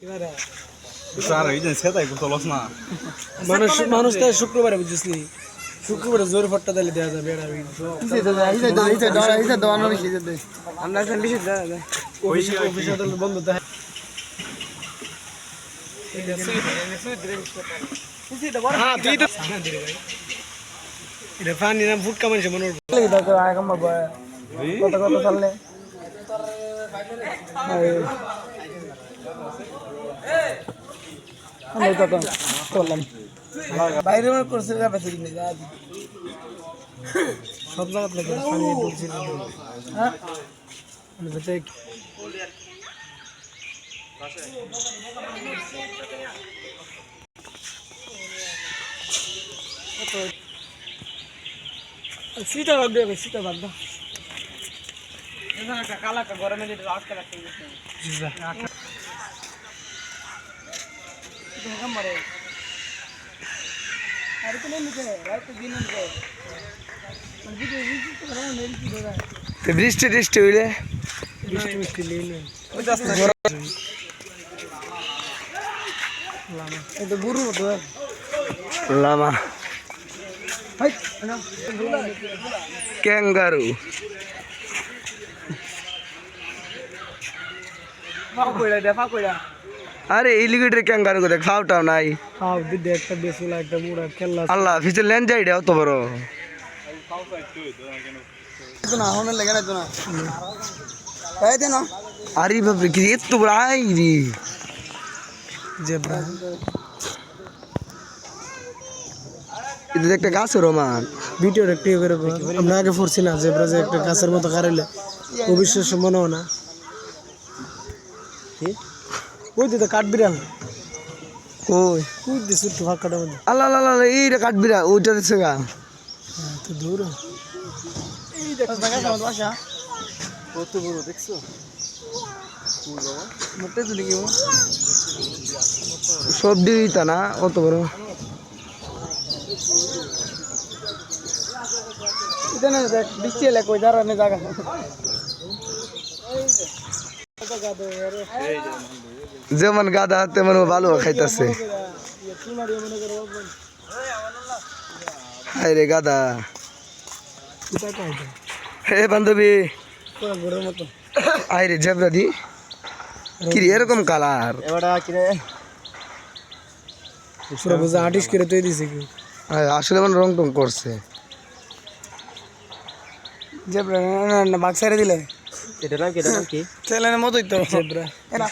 sir এই যে সেটাই করতে লস না মানুষ তো শুক্রবারে বুঝছিস শুক্রবারে জোর ফট্টা দিলে দেওয়া যাবে আমরা এখন বেশি অফিস বন্ধ পানি নাম ফুটকা মানুষ মনে কত কত চাললে করলাম বাইরে করছে সব জায়গা থেকে পানি ঢুকছিল হ্যাঁ सीता भाग दे सीता भाग दो का काला का गरम में रात का लगता है हम मरे अरे तो नहीं मुझे रात दिन में मुझे तो रहा मेरी की हो रहा है बृष्टि बृष्टि हुई बृष्टि ले ले लामा ये तो गुरु तो लामा कैंगारू अरे एलिगेटर कैंगारू को देख खाओ नाई हां दिदे একটা বেসুলা একটা মুড়া খেললা আল্লাহ ফিচে লেন যাইডা অত বড় তো না হনে লাগে না তো না তাই দে না আরে বাপ রে কি এত বড় আই রে জেব্রা এটা একটা গাছ রোমান ভিডিও একটু করে আমরা আগে পড়ছি না জেব্রা যে একটা গাছের মতো কারাইলে অবিশ্বাস্য মনে হয় না কি ওই দিতে কাটবিড়াল কই কই দিছ তো ফাঁকাটা মধ্যে আল্লাহ আল্লাহ আল্লাহ এইটা কাটবিরা ওইটা দিছে গা তো দূর এই দেখ জায়গা সামনে বাসা কত বড় দেখছো পুরো মোটে তো দেখি সব দিতা না অত বড় এটা না দেখ বিচে লে কই দাঁড়ানে জায়গা যেমন গাদা তেমন ভালো খাইতাছে হাই রে গাদা হে বান্ধবী আই রে জেব্রা দি কি রে এরকম কালার এবারে কি রে পুরো বুঝা আর্টিস্ট করে তৈরি দিছে কি আসলে মানে রং টং করছে জেব্রা না বাক্স ছেড়ে দিলে এটা কি ছেলের মতই তো জেব্রা এরা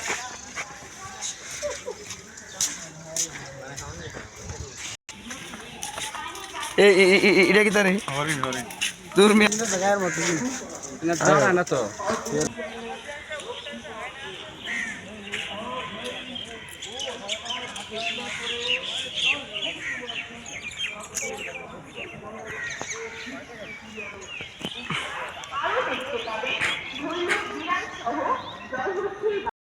এটা কি তারে দূর মে জায়গার মতো না জানা না তো